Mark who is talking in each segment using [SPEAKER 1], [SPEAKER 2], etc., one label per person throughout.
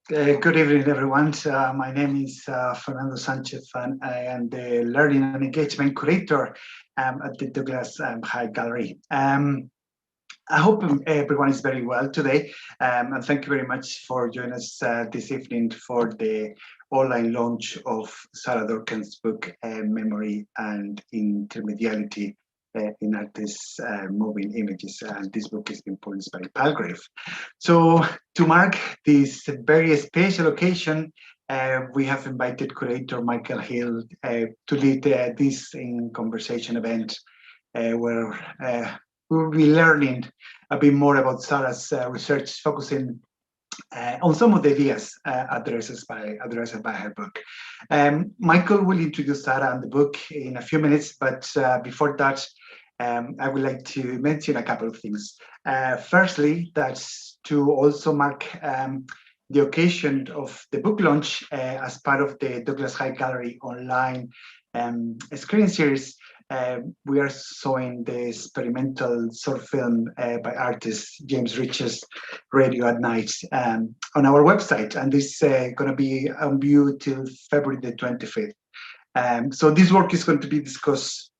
[SPEAKER 1] Good evening, everyone. My name is Fernando Sanchez, and I am the Learning and Engagement Curator at the Douglas High Gallery. I hope everyone is very well today, and thank you very much for joining us this evening for the online launch of Sarah Durkan's book, Memory and Intermediality in Artists Moving Images. And this book has been published by Palgrave. So to mark this very special occasion, we have invited curator Michael Hill to lead this in conversation event where we will be learning a bit more about Sarah's research, focusing on some of the ideas addressed by her book. Michael will introduce Sarah and the book in a few minutes, but before that, I would like to mention a couple of things. Firstly, that's to also mark the occasion of the book launch as part of the Douglas High Gallery online screening series. We are showing the experimental short film by artist James Rich's Radio at Night on our website, and this is going to be on view till February the 25th. So this work is going to be discussed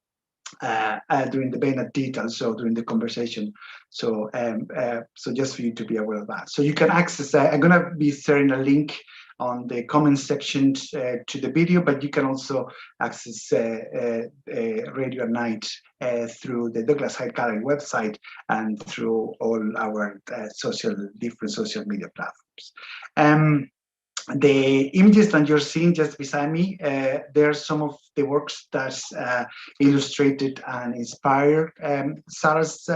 [SPEAKER 1] during the Bain detail, so during the conversation. So so just for you to be aware of that. So you can access, I'm going to be sharing a link on the comments section to the video, but you can also access Radio at Night through the Douglas High Gallery website and through all our different social media platforms. The images that you're seeing just beside me, they're some of the works that illustrated and inspired Sarah's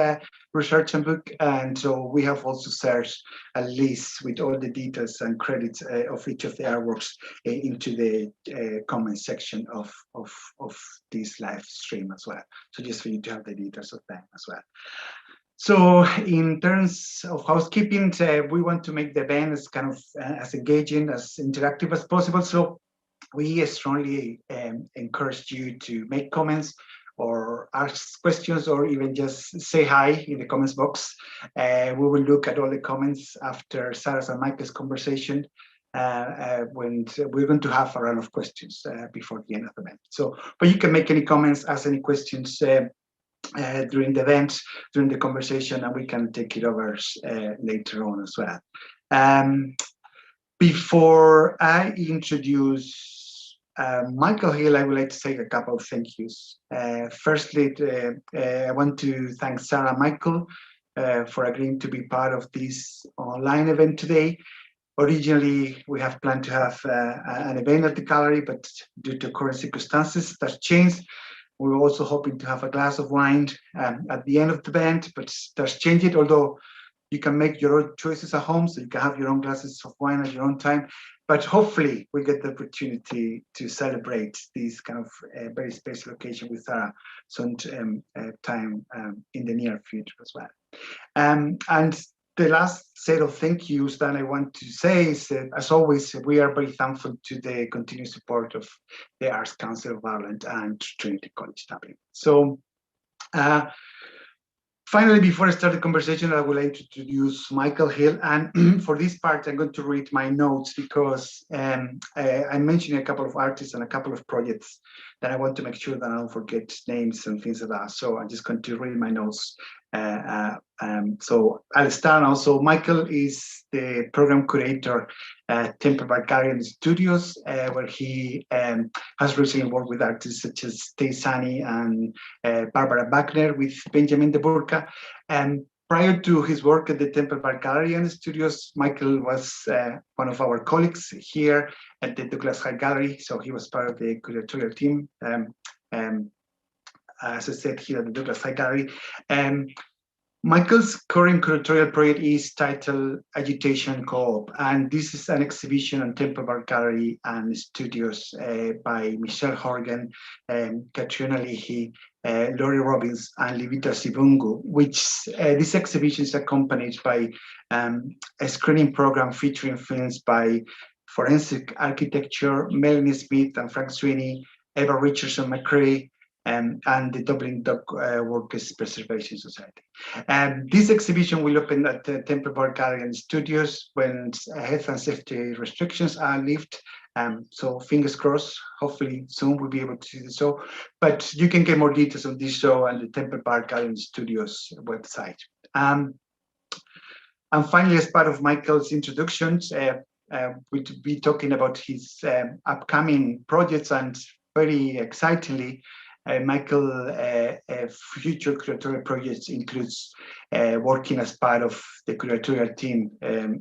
[SPEAKER 1] research and book. And so we have also searched a list with all the details and credits of each of the artworks into the comment section of this live stream as well. So just for you to have the details of them as well. So in terms of housekeeping, we want to make the event as kind of as engaging, as interactive as possible. So we strongly encourage you to make comments or ask questions or even just say hi in the comments box. We will look at all the comments after Sarah's and Michael's conversation when we're going to have a round of questions before the end of the event. So, but you can make any comments, ask any questions during the event, during the conversation, and we can take it over later on as well. Before I introduce Michael Hill, I would like to say a couple of thank yous. Firstly, I want to thank Sarah and Michael for agreeing to be part of this online event today. Originally, we have planned to have an event at the gallery, but due to current circumstances, that's changed. We were also hoping to have a glass of wine at the end of the event, but that's changed, although you can make your own choices at home, so you can have your own glasses of wine at your own time. But hopefully we get the opportunity to celebrate this kind of very special occasion with Sarah some time in the near future as well. And the last set of thank yous that I want to say is that, as always, we are very thankful to the continued support of the Arts Council of Ireland and Trinity College Dublin. So finally, before I start the conversation, I would like to introduce Michael Hill. And for this part, I'm going to read my notes because I'm mentioning a couple of artists and a couple of projects that I want to make sure that I don't forget names and things like that. So I'm just going to read my notes. So I'll start now. So Michael is the program curator at Temple Barkarian Studios, where he has recently worked with artists such as Tay Sani and Barbara Wagner with Benjamin de Burca. And prior to his work at the Temple Barkarian Studios, Michael was one of our colleagues here at the Douglas High Gallery. So he was part of the curatorial team. As I said, here at the Douglas High Gallery. Michael's current curatorial project is titled Agitation Co-op, and this is an exhibition on Temple Bar Gallery and Studios by Michelle Horgan, Katrina Leahy, Laurie Robbins, and Livita Sibungu, which this exhibition is accompanied by a screening program featuring films by Forensic Architecture, Melanie Smith and Frank Sweeney, Eva Richardson McCrae, and the Dublin Dog Workers Preservation Society. This exhibition will open at the Temple Bar Gallery and Studios when health and safety restrictions are lifted. So fingers crossed, hopefully soon we'll be able to see the show. But you can get more details on this show on the Temple Bar Gallery and Studios website. And finally, as part of Michael's introductions, we'll be talking about his upcoming projects, and very excitingly, Michael future curatorial projects includes working as part of the curatorial team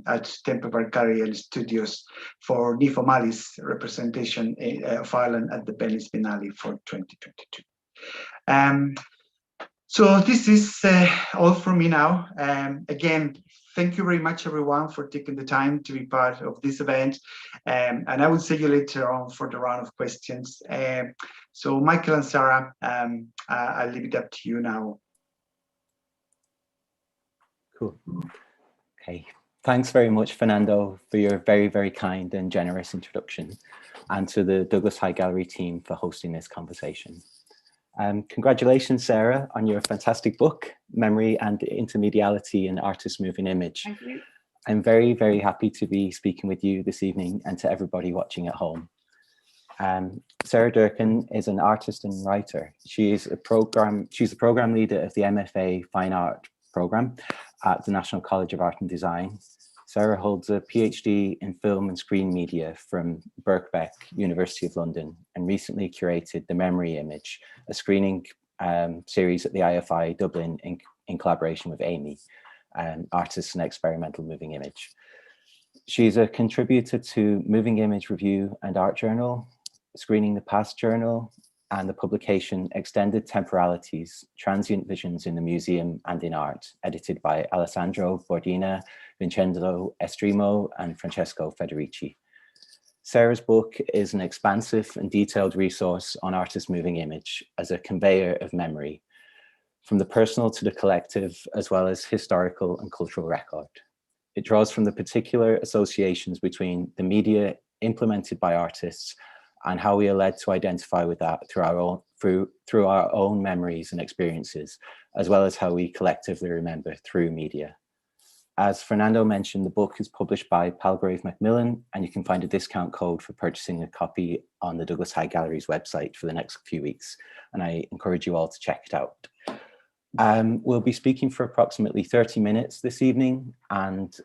[SPEAKER 1] at Temple Bar Gallery and Studios for Niamh O'Malley's representation of Ireland at the Venice Biennale for 2022. So this is all from me now. Again, thank you very much, everyone, for taking the time to be part of this event. And I will see you later on for the round of questions. So Michael and Sarah, I'll leave it up to you now.
[SPEAKER 2] Cool. Okay. Thanks very much, Fernando, for your very, very kind and generous introduction, and to the Douglas High Gallery team for hosting this conversation. Congratulations, Sarah, on your fantastic book, Memory and Intermediality in Artist Moving Image.
[SPEAKER 3] Thank you.
[SPEAKER 2] I'm very, very happy to be speaking with you this evening and to everybody watching at home. Sarah Durkin is an artist and writer. She's the program leader of the MFA Fine Art program at the National College of Art and Design. Sarah holds a PhD in film and screen media from Birkbeck, University of London, and recently curated The Memory Image, a screening series at the IFI Dublin in collaboration with Amy, Artists and Experimental Moving Image. She's a contributor to Moving Image Review and Art Journal, Screening the Past Journal, and the publication Extended Temporalities, Transient Visions in the Museum and in Art, edited by Alessandro Bordina, Vincenzo Estremo, and Francesco Federici. Sarah's book is an expansive and detailed resource on artist moving image as a conveyor of memory, from the personal to the collective, as well as historical and cultural record. It draws from the particular associations between the media implemented by artists and how we are led to identify with that through our own memories and experiences, as well as how we collectively remember through media. As Fernando mentioned, the book is published by Palgrave Macmillan, and you can find a discount code for purchasing a copy on the Douglas High Gallery's website for the next few weeks, and I encourage you all to check it out. We'll be speaking for approximately 30 minutes this evening, and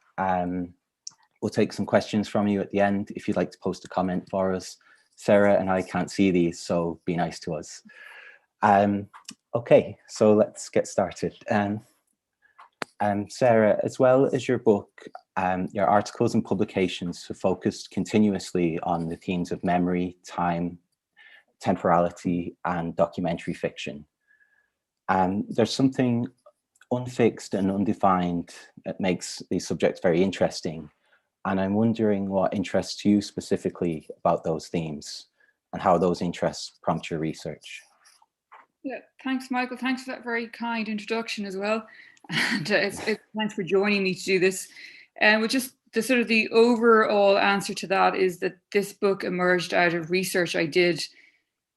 [SPEAKER 2] we'll take some questions from you at the end if you'd like to post a comment for us. Sarah and I can't see these, so be nice to us. Okay, so let's get started. Sarah, as well as your book, your articles and publications have focused continuously on the themes of memory, time, temporality, and documentary fiction. There's something unfixed and undefined that makes these subjects very interesting. And I'm wondering what interests you specifically about those themes and how those interests prompt your research.
[SPEAKER 3] Yeah, thanks, Michael. Thanks for that very kind introduction as well. And thanks for joining me to do this. And just the overall answer to that is that this book emerged out of research I did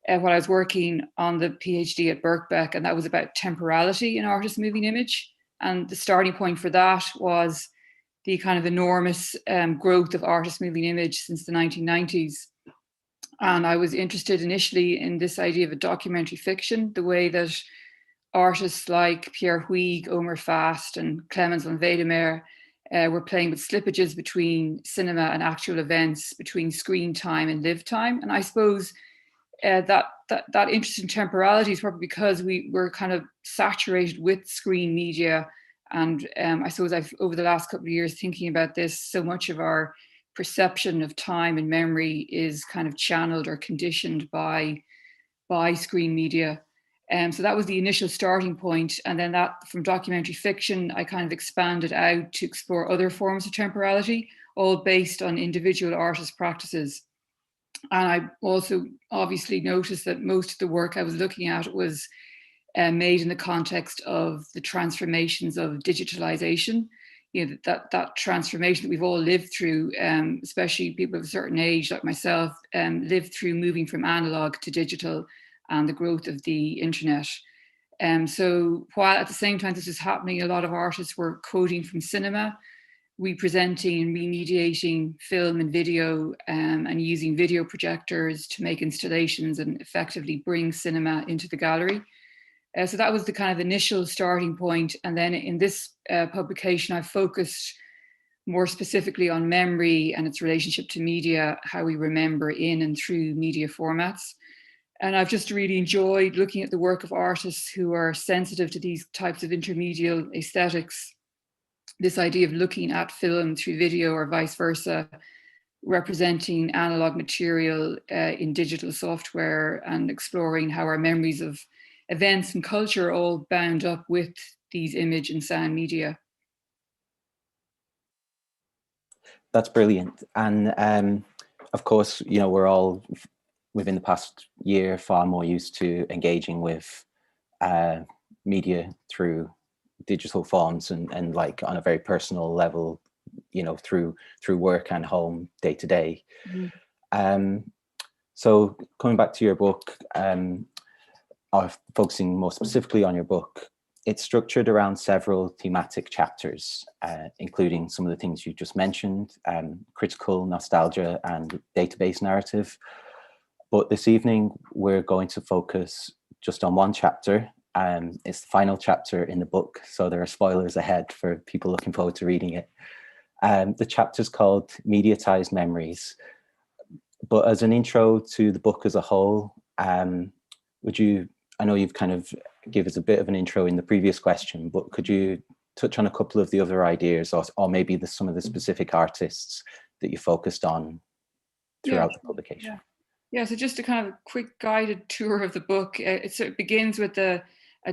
[SPEAKER 3] while I was working on the PhD at Birkbeck, and that was about temporality in artist moving image. And the starting point for that was the kind of enormous growth of artist moving image since the 1990s. And I was interested initially in this idea of a documentary fiction, the way that artists like Pierre Huyghe, Omer Fast, and Clemens van Wedemeer were playing with slippages between cinema and actual events, between screen time and live time. And I suppose that interest in temporality is probably because we were kind of saturated with screen media. And I suppose I've, over the last couple of years, thinking about this, so much of our perception of time and memory is kind of channeled or conditioned by screen media. So that was the initial starting point. And then that, from documentary fiction, I kind of expanded out to explore other forms of temporality, all based on individual artist practices. And I also obviously noticed that most of the work I was looking at was made in the context of the transformations of digitalization. You know, that transformation that we've all lived through, especially people of a certain age like myself, lived through moving from analog to digital. and the growth of the internet. So while at the same time this is happening, a lot of artists were quoting from cinema, representing and remediating film and video, and using video projectors to make installations and effectively bring cinema into the gallery. So that was the kind of initial starting point. And then in this publication, I focused more specifically on memory and its relationship to media, how we remember in and through media formats. And I've just really enjoyed looking at the work of artists who are sensitive to these types of intermedial aesthetics. This idea of looking at film through video or vice versa, representing analog material in digital software, and exploring how our memories of events and culture are all bound up with these image and sound media.
[SPEAKER 2] That's brilliant. And of course, you know, we're all within the past year far more used to engaging with media through digital forms and like on a very personal level, you know, through work and home day to day. So coming back to your book, or focusing more specifically on your book, it's structured around several thematic chapters, including some of the things you just mentioned, critical nostalgia and database narrative. But this evening, we're going to focus just on one chapter. It's the final chapter in the book, so there are spoilers ahead for people looking forward to reading it. The chapter's called Mediatized Memories. But as an intro to the book as a whole, would you, I know you've kind of given us a bit of an intro in the previous question, but could you touch on a couple of the other ideas, or maybe some of the specific artists that you focused on throughout the publication?
[SPEAKER 3] Yeah, so just a kind of quick guided tour of the book. It begins with a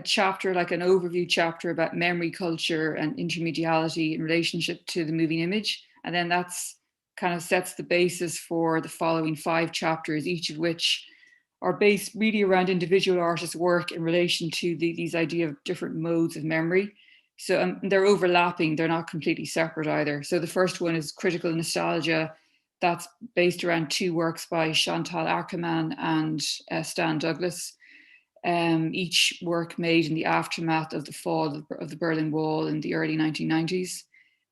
[SPEAKER 3] chapter, like an overview chapter about memory culture and intermediality in relationship to the moving image. And then that's kind of sets the basis for the following 5 chapters, each of which are based really around individual artists' work in relation to these idea of different modes of memory. So they're overlapping, they're not completely separate either. So the first one is Critical Nostalgia. That's based around 2 works by Chantal Akerman and Stan Douglas. Each work made in the aftermath of the fall of the Berlin Wall in the early 1990s.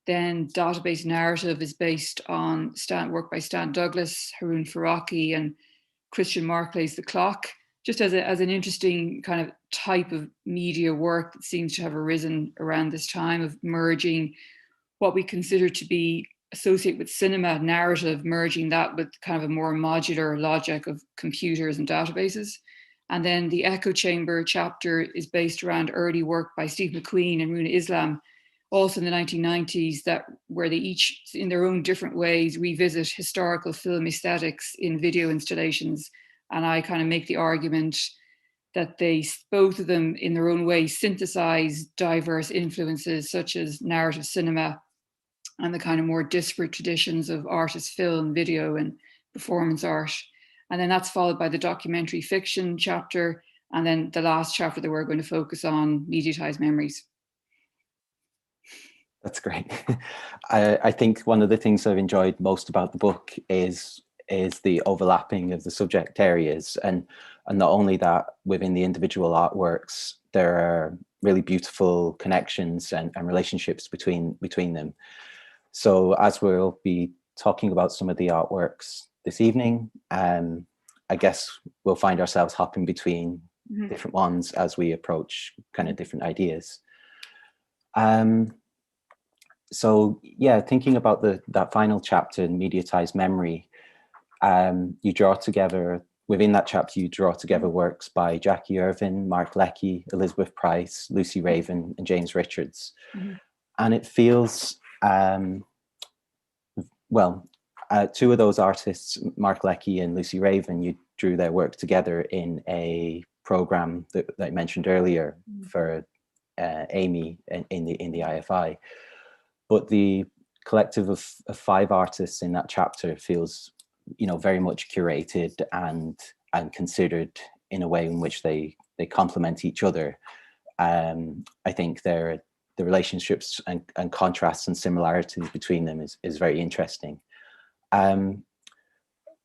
[SPEAKER 3] Then Database Narrative is based on work by Stan Douglas, Haroon Farrokhi, and Christian Marclay's The Clock, just as an interesting kind of type of media work that seems to have arisen around this time, of merging what we consider to be associated with cinema narrative, merging that with kind of a more modular logic of computers and databases. And then the Echo Chamber chapter is based around early work by Steve McQueen and Runa Islam, also in the 1990s, where they each, in their own different ways, revisit historical film aesthetics in video installations. And I kind of make the argument that both of them in their own way synthesize diverse influences such as narrative cinema and the kind of more disparate traditions of artist film, video, and performance art. And then that's followed by the documentary fiction chapter, and then the last chapter that we're going to focus on, Mediatized Memories.
[SPEAKER 2] That's great. I think one of the things I've enjoyed most about the book is the overlapping of the subject areas, and not only that, within the individual artworks, there are really beautiful connections and relationships between them. So as we'll be talking about some of the artworks this evening, I guess we'll find ourselves hopping between different ones as we approach kind of different ideas. So yeah, thinking about that final chapter in Mediatized Memory, you draw together, within that chapter, you draw together works by Jackie Irvin, Mark Leckey, Elizabeth Price, Lucy Raven, and James Richards. And it feels, well, 2 of those artists, Mark Leckey and Lucy Raven, you drew their work together in a program that I mentioned earlier for Amy in the IFI. But the collective of 5 artists in that chapter feels, you know, very much curated and considered in a way in which they complement each other. I think the relationships and contrasts and similarities between them is very interesting.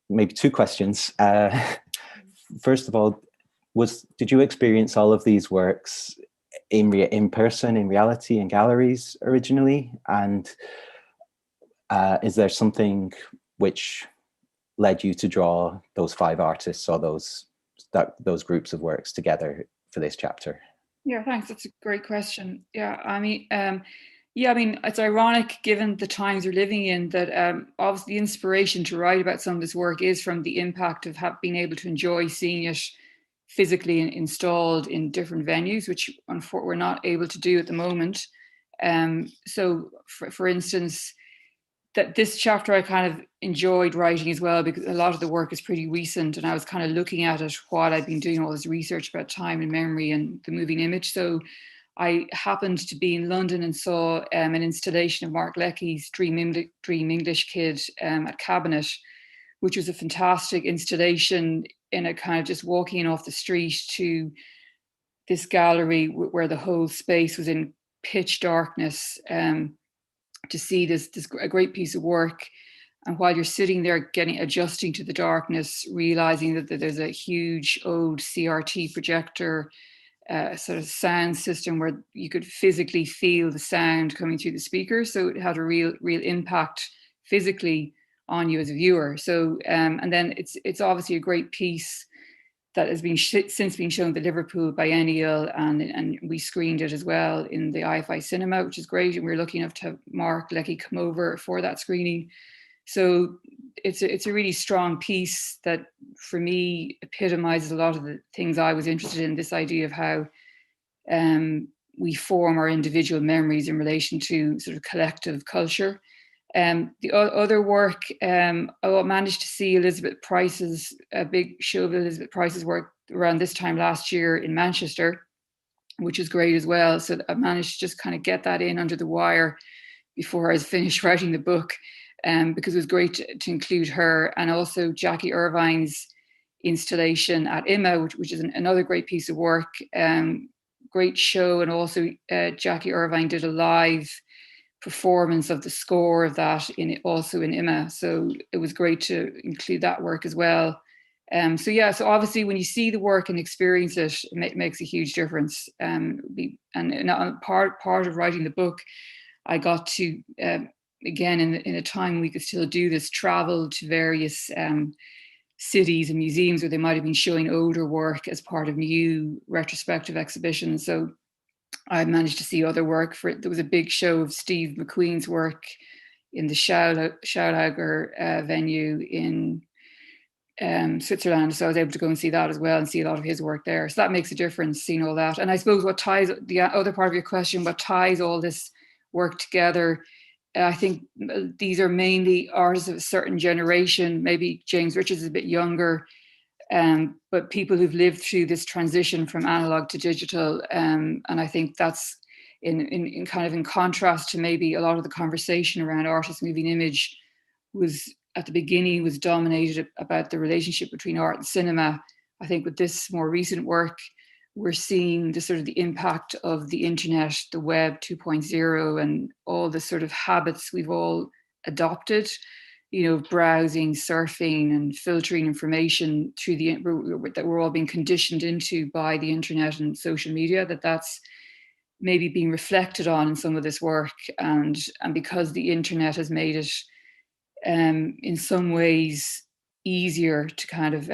[SPEAKER 2] Maybe 2 questions. First of all, did you experience all of these works in person, in reality, in galleries originally? And is there something which led you to draw those 5 artists or those groups of works together for this chapter?
[SPEAKER 3] Yeah, thanks. That's a great question. Yeah, I mean, it's ironic given the times we're living in that obviously the inspiration to write about some of this work is from the impact of being able to enjoy seeing it physically installed in different venues, which we're not able to do at the moment. So, for instance, that this chapter I kind of enjoyed writing as well, because a lot of the work is pretty recent, and I was kind of looking at it while I'd been doing all this research about time and memory and the moving image. So I happened to be in London and saw an installation of Mark Leckie's Dream English Kid at Cabinet, which was a fantastic installation in a kind of just walking off the street to this gallery where the whole space was in pitch darkness. To see this a great piece of work, and while you're sitting there adjusting to the darkness, realizing that there's a huge old CRT projector, sort of sound system where you could physically feel the sound coming through the speakers, so it had a real impact physically on you as a viewer. So and then it's obviously a great piece that has been since been shown at the Liverpool Biennial, and we screened it as well in the IFI Cinema, which is great. And we were lucky enough to have Mark Leckie come over for that screening. So it's a really strong piece that for me epitomizes a lot of the things I was interested in, this idea of how we form our individual memories in relation to sort of collective culture. The other work, I managed to see Elizabeth Price's, a big show of Elizabeth Price's work around this time last year in Manchester, which is great as well. So I managed to just kind of get that in under the wire before I was finished writing the book, because it was great to include her, and also Jackie Irvine's installation at IMA, which is another great piece of work, great show. And also Jackie Irvine did a live performance of the score of that also in IMA, so it was great to include that work as well. So obviously when you see the work and experience it, it makes a huge difference. And part of writing the book, I got to again in a time we could still do this, travel to various cities and museums where they might have been showing older work as part of new retrospective exhibitions. So I managed to see other work. There was a big show of Steve McQueen's work in the Schaulager venue in Switzerland. So I was able to go and see that as well and see a lot of his work there. So that makes a difference, seeing all that. And I suppose what ties, the other part of your question, what ties all this work together, I think these are mainly artists of a certain generation. Maybe James Richards is a bit younger, but people who've lived through this transition from analog to digital, and I think that's in kind of in contrast to maybe a lot of the conversation around artist moving image was at the beginning was dominated about the relationship between art and cinema. I think with this more recent work, we're seeing the sort of the impact of the internet, the web 2.0, and all the sort of habits we've all adopted, browsing, surfing, and filtering information through that we're all being conditioned into by the internet and social media, that's maybe being reflected on in some of this work. And because the internet has made it in some ways easier to kind of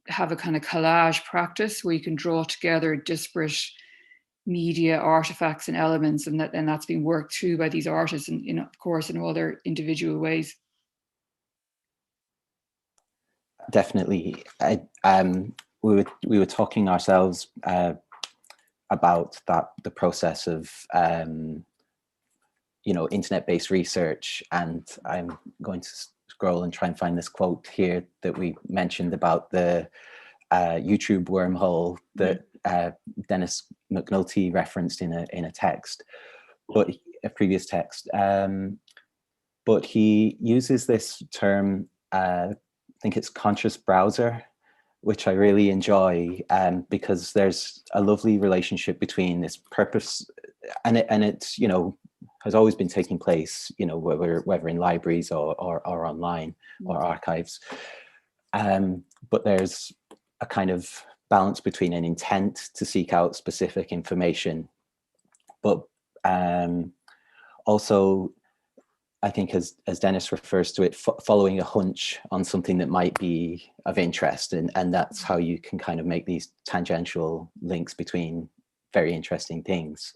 [SPEAKER 3] have a kind of collage practice where you can draw together disparate media artifacts and elements, and that's being worked through by these artists, and of course in all their individual ways.
[SPEAKER 2] Definitely. We were talking ourselves about the process of internet-based research, and I'm going to scroll and try and find this quote here that we mentioned about the YouTube wormhole that Dennis McNulty referenced in a text, but a previous text. But he uses this term, I think it's conscious browser, which I really enjoy, because there's a lovely relationship between this purpose, and it's has always been taking place, whether in libraries or online or archives. But there's a kind of balance between an intent to seek out specific information, but also, I think as Dennis refers to it, following a hunch on something that might be of interest. And that's how you can kind of make these tangential links between very interesting things.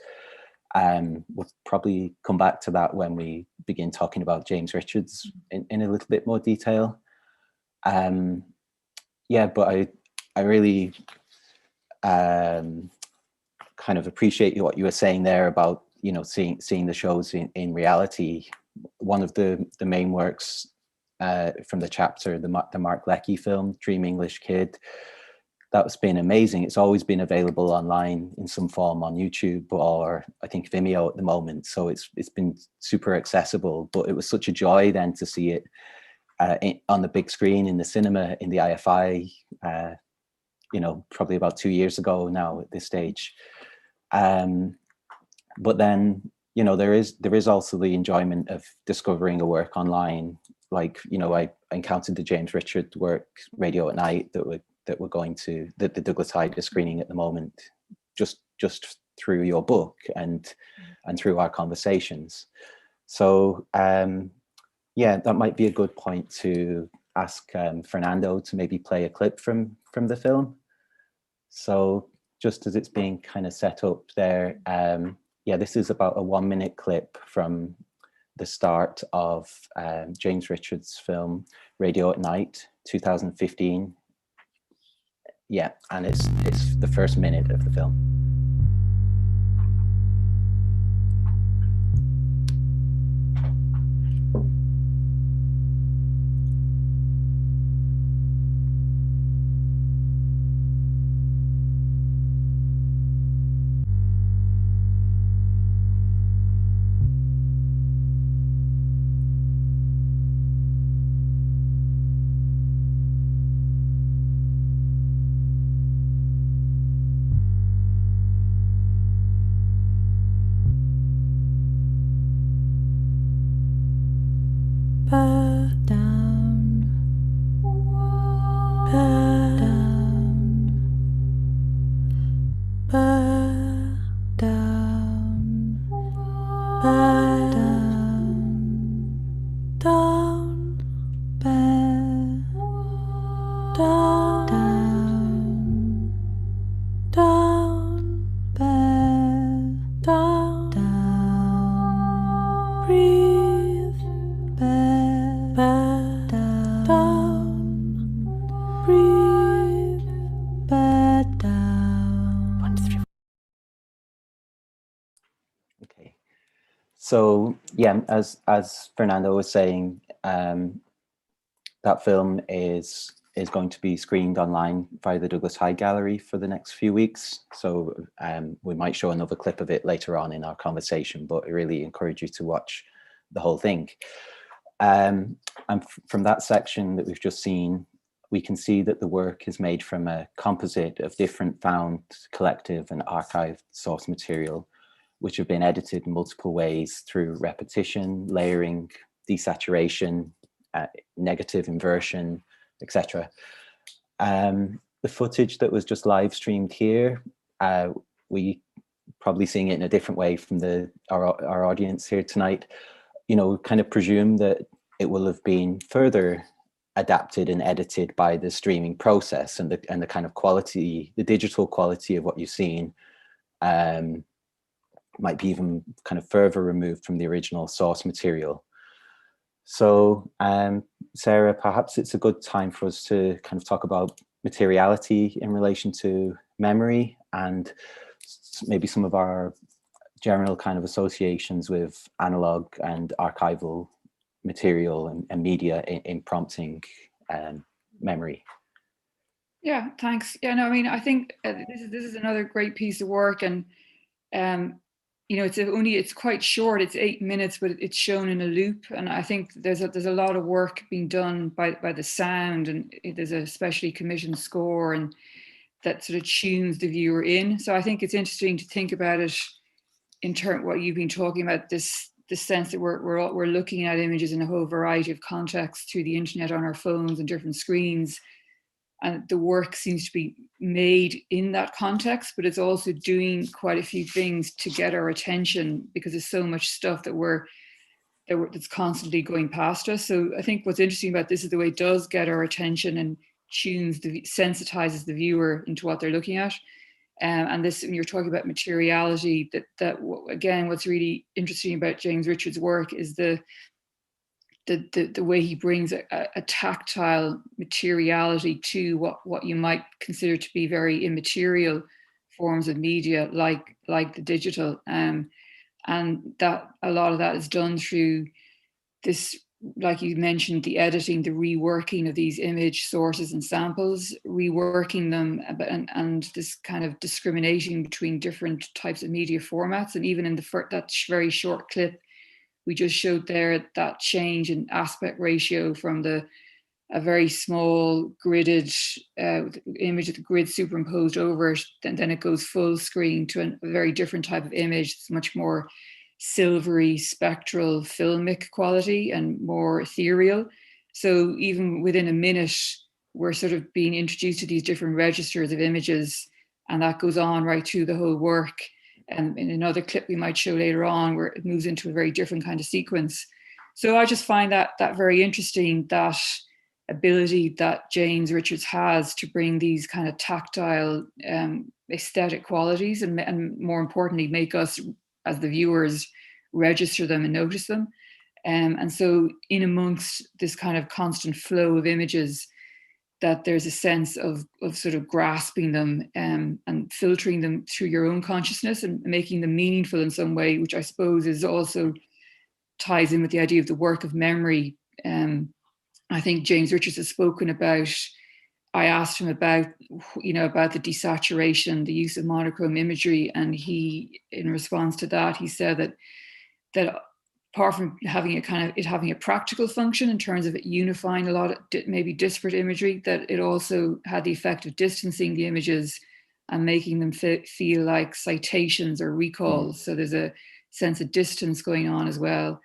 [SPEAKER 2] We'll probably come back to that when we begin talking about James Richards in a little bit more detail. Yeah, but I really kind of appreciate what you were saying there about, you know, seeing the shows in reality. One of the main works from the chapter, the Mark Leckey film, Dream English Kid, that's been amazing. It's always been available online in some form on YouTube or I think Vimeo at the moment. So it's been super accessible, but it was such a joy then to see it on the big screen in the cinema in the IFI, you know, probably about 2 years ago now at this stage. But then, you know, there is also the enjoyment of discovering a work online. Like, you know, I encountered the James Richard work, Radio at Night, that we're going to, that the Douglas Hyde is screening at the moment, just through your book and through our conversations. So yeah, that might be a good point to ask Fernando to maybe play a clip from the film. So just as it's being kind of set up there, yeah, this is about a 1 minute clip from the start of James Richards' film, Radio at Night, 2015. Yeah, and it's the first minute of the film. Okay, so yeah, as Fernando was saying, that film is going to be screened online via the Douglas Hyde Gallery for the next few weeks. So we might show another clip of it later on in our conversation, but I really encourage you to watch the whole thing. And from that section that we've just seen, we can see that the work is made from a composite of different found, collective and archived source material, which have been edited in multiple ways through repetition, layering, desaturation, negative inversion, etc. The footage that was just live streamed here, we probably seeing it in a different way from our audience here tonight, you know, kind of presume that it will have been further adapted and edited by the streaming process, and the kind of quality, the digital quality of what you've seen might be even kind of further removed from the original source material. So Sarah, perhaps it's a good time for us to kind of talk about materiality in relation to memory and maybe some of our general kind of associations with analog and archival material and media in prompting memory.
[SPEAKER 3] Yeah, thanks. Yeah, no, I mean, I think this is another great piece of work, and you know, it's quite short. It's 8 minutes, but it's shown in a loop, and I think there's a lot of work being done by the sound, and there's a specially commissioned score, and that sort of tunes the viewer in. So I think it's interesting to think about it in terms what you've been talking about, this sense that we're looking at images in a whole variety of contexts through the internet, on our phones and different screens. and the work seems to be made in that context, but it's also doing quite a few things to get our attention, because there's so much stuff that's constantly going past us. So I think what's interesting about this is the way it does get our attention and sensitizes the viewer into what they're looking at. And this, when you're talking about materiality, that again, what's really interesting about James Richards' work is the way he brings a tactile materiality to what you might consider to be very immaterial forms of media, like the digital. And that a lot of that is done through this, like you mentioned, the editing, the reworking of these image sources and samples, reworking them, and this kind of discriminating between different types of media formats. And even in that very short clip we just showed there, that change in aspect ratio from a very small gridded image of the grid superimposed over it, then it goes full screen to a very different type of image. It's much more silvery, spectral, filmic quality and more ethereal. So even within a minute, we're sort of being introduced to these different registers of images, and that goes on right through the whole work. And in another clip we might show later on, where it moves into a very different kind of sequence. So I just find that very interesting, that ability that James Richards has to bring these kind of tactile aesthetic qualities, and more importantly, make us as the viewers register them and notice them. And so in amongst this kind of constant flow of images, that there's a sense of sort of grasping them and filtering them through your own consciousness and making them meaningful in some way, which I suppose is also ties in with the idea of the work of memory. I think James Richards has spoken about, I asked him about the desaturation, the use of monochrome imagery, and he, in response to that, he said that apart from having a practical function in terms of it unifying a lot of maybe disparate imagery, that it also had the effect of distancing the images and making them feel like citations or recalls. So there's a sense of distance going on as well.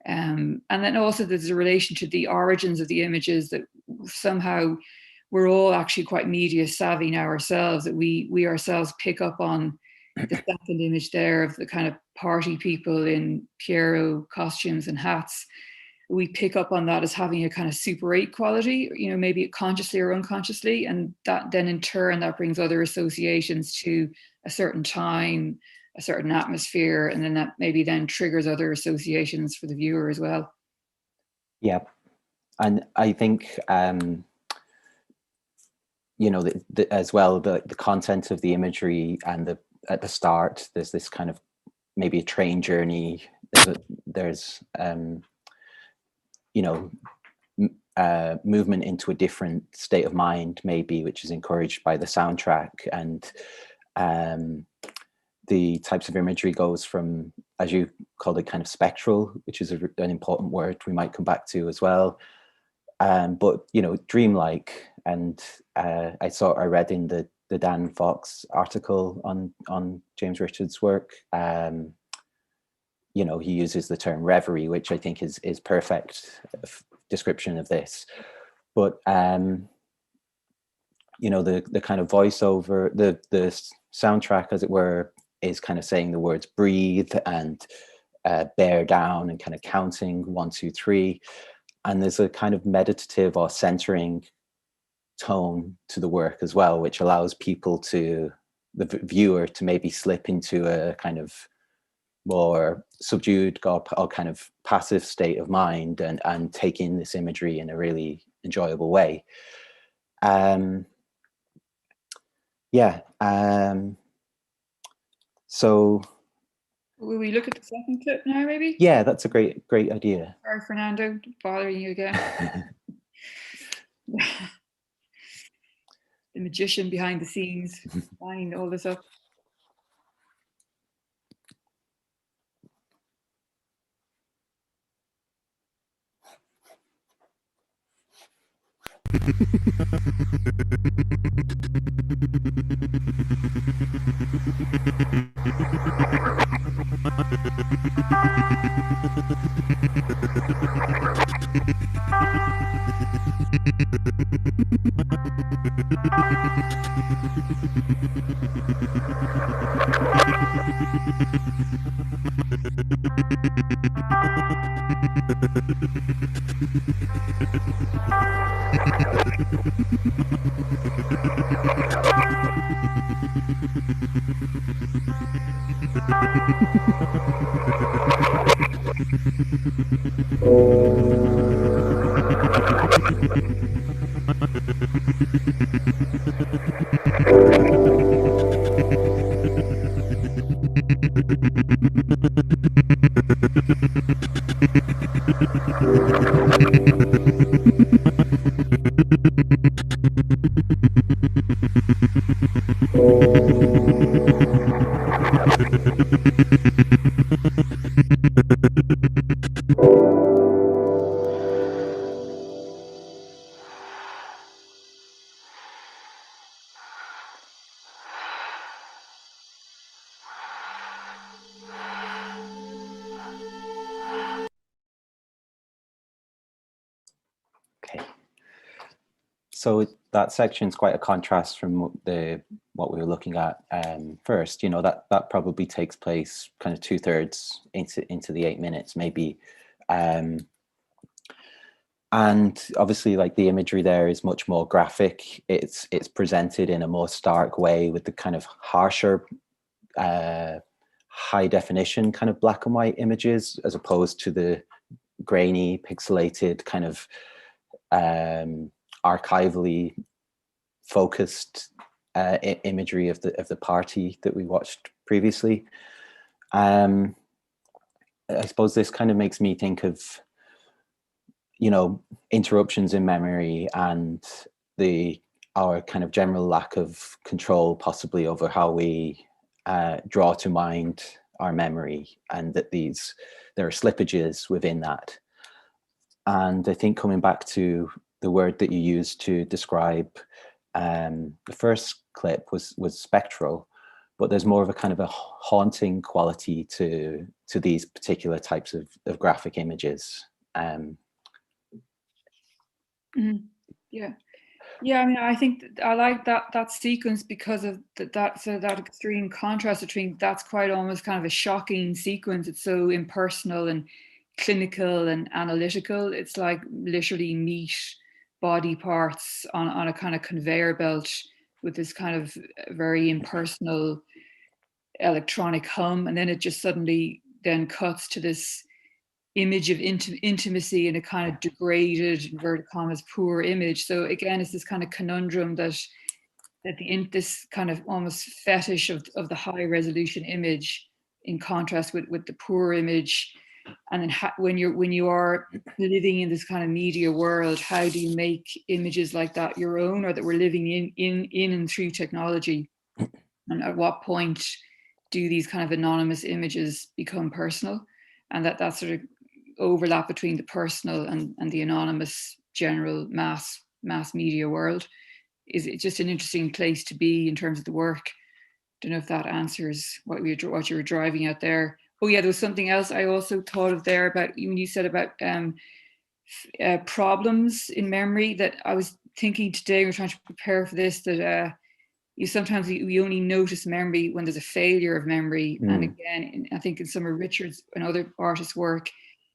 [SPEAKER 3] And then also there's a relation to the origins of the images, that somehow we're all actually quite media savvy now ourselves, that we ourselves pick up on the second image there of the kind of party people in Pierrot costumes and hats. We pick up on that as having a kind of Super 8 quality, maybe consciously or unconsciously. And that then in turn, that brings other associations to a certain time, a certain atmosphere, and then that maybe then triggers other associations for the viewer as well.
[SPEAKER 2] Yeah. And I think, as well, the content of the imagery, and at the start, there's this kind of maybe a train journey. There's movement into a different state of mind, maybe, which is encouraged by the soundtrack. And the types of imagery goes from, as you called it, kind of spectral, which is an important word we might come back to as well. But dreamlike. And I read in the Dan Fox article on James Richards' work, he uses the term reverie, which I think is perfect description of this. But the kind of voiceover, the soundtrack, as it were, is kind of saying the words breathe and bear down and kind of counting 1, 2, 3. And there's a kind of meditative or centering tone to the work as well, which allows the viewer to maybe slip into a kind of more subdued or kind of passive state of mind and take in this imagery in a really enjoyable way. So
[SPEAKER 3] will we look at the second clip now, maybe?
[SPEAKER 2] Yeah, that's a great idea.
[SPEAKER 3] Sorry, Fernando, bothering you again. The magician behind the scenes, lining all this up.
[SPEAKER 2] Okay. So that section is quite a contrast from what we were looking at first. You know, that probably takes place kind of 2/3 into the 8 minutes, maybe. And obviously, like, the imagery there is much more graphic. It's presented in a more stark way with the kind of harsher, high definition kind of black and white images, as opposed to the grainy, pixelated kind of archivally focused imagery of the party that we watched previously. I suppose this kind of makes me think of, you know, interruptions in memory and our kind of general lack of control possibly over how we draw to mind our memory, and that there are slippages within that. And I think, coming back to the word that you used to describe the first clip, was spectral, but there's more of a kind of a haunting quality to these particular types of graphic images.
[SPEAKER 3] Yeah, I mean, I think I like that sequence because of that extreme contrast between, that's quite almost kind of a shocking sequence. It's so impersonal and clinical and analytical. It's like literally meat body parts on a kind of conveyor belt with this kind of very impersonal electronic hum, and then it just suddenly then cuts to this image of intimacy in a kind of degraded, inverted commas, poor image. So again, it's this kind of conundrum that this kind of almost fetish of the high resolution image in contrast with the poor image. And then when you are living in this kind of media world, how do you make images like that your own, or that we're living in and through technology? And at what point do these kind of anonymous images become personal? And that sort of overlap between the personal and the anonymous general mass media world is just an interesting place to be in terms of the work. Don't know if that answers what you were driving at there. Oh yeah, there was something else I also thought of there about when you said about problems in memory, that I was thinking today, we're trying to prepare for this, that sometimes we only notice memory when there's a failure of memory. And again, I think in some of Richard's and other artists' work,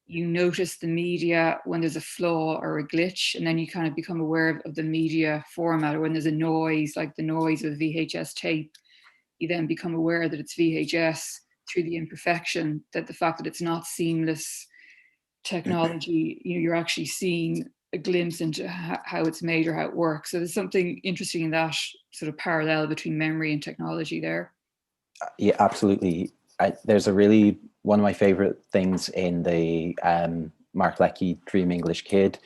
[SPEAKER 3] you notice the media when there's a flaw or a glitch, and then you kind of become aware of the media format. Or when there's a noise, like the noise of VHS tape, you then become aware that it's VHS through the imperfection, that the fact that it's not seamless technology, you're actually seeing a glimpse into how it's made or how it works. So there's something interesting in that sort of parallel between memory and technology there.
[SPEAKER 2] Yeah, absolutely. There's one of my favorite things in the Mark Leckey Dream English Kid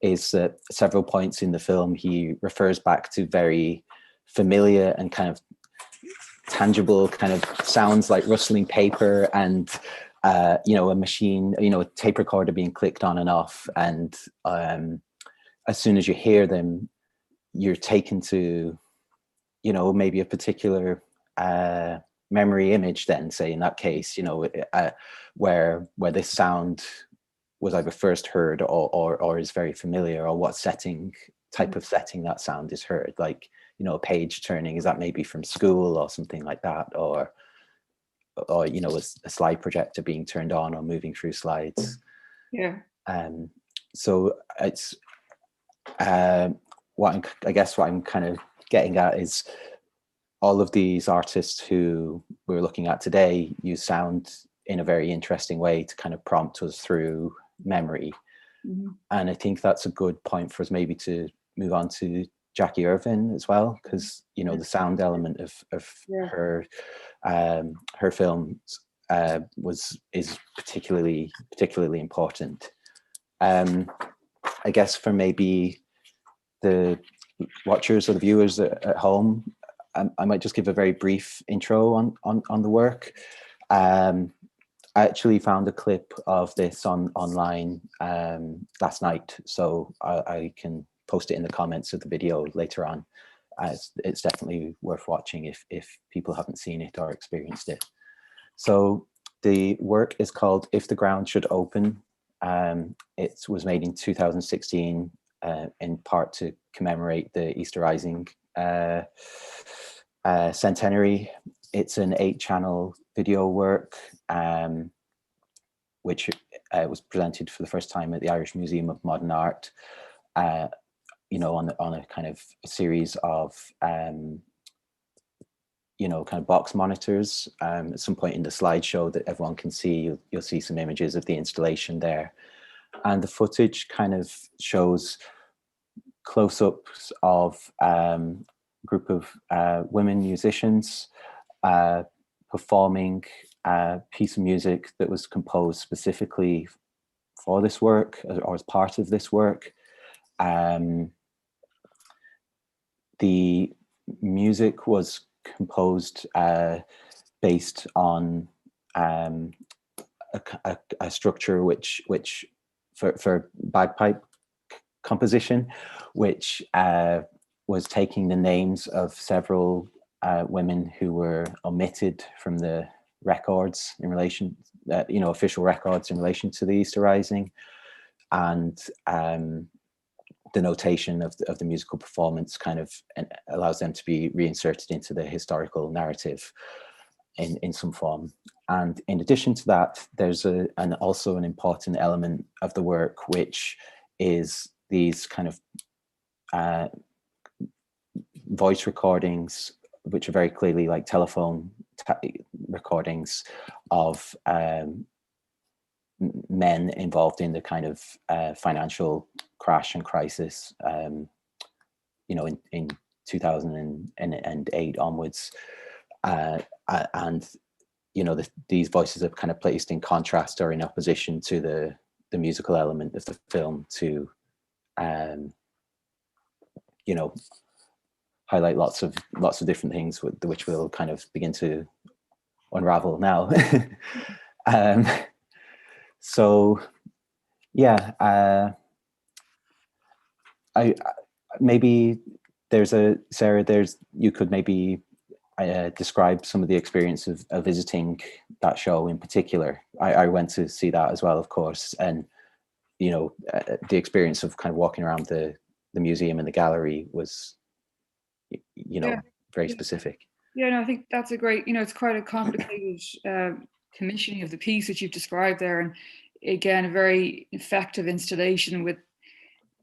[SPEAKER 2] is that several points in the film he refers back to very familiar and kind of tangible kind of sounds, like rustling paper and a machine, a tape recorder being clicked on and off. And as soon as you hear them, you're taken to, maybe a particular memory image then, say in that case, where this sound was either first heard or is very familiar, or what type of setting that sound is heard, like, you know, a page turning, is that maybe from school or something like that, or you know, a slide projector being turned on or moving through slides.
[SPEAKER 3] Yeah.
[SPEAKER 2] So it's what I'm kind of getting at is all of these artists who we're looking at today use sound in a very interesting way to kind of prompt us through memory.
[SPEAKER 3] Mm-hmm.
[SPEAKER 2] And I think that's a good point for us maybe to move on to Jackie Irvine as well, because, you know, the sound element of her films is particularly important. I guess for maybe the watchers or the viewers at home, I might just give a very brief intro on the work. I actually found a clip of this online last night, so I can post it in the comments of the video later on. It's definitely worth watching if people haven't seen it or experienced it. So the work is called If the Ground Should Open. It was made in 2016 in part to commemorate the Easter Rising centenary. It's an 8-channel video work, which was presented for the first time at the Irish Museum of Modern Art, you know, on a kind of a series of, you know, kind of box monitors. At some point in the slideshow that everyone can see, you'll see some images of the installation there. And the footage kind of shows close-ups of a group of women musicians performing a piece of music that was composed specifically for this work or as part of this work. The music was composed based on a structure which for bagpipe composition, which was taking the names of several women who were omitted from the records in relation, you know, official records in relation to the Easter Rising, and the notation of the musical performance kind of allows them to be reinserted into the historical narrative in some form. And in addition to that, there's also an important element of the work, which is these kind of voice recordings, which are very clearly like telephone recordings of men involved in the kind of financial crash and crisis, you know, in 2008 onwards. And, you know, these voices are kind of placed in contrast or in opposition to the musical element of the film to, you know, highlight lots of different things which we'll kind of begin to unravel now. So yeah, I maybe Sarah, you could maybe describe some of the experience of visiting that show in particular. I went to see that as well, of course, and you know, the experience of kind of walking around the museum and the gallery was, you know, very specific.
[SPEAKER 3] Yeah, no, I think that's a great, you know, it's quite a complicated commissioning of the piece that you've described there, and again, a very effective installation with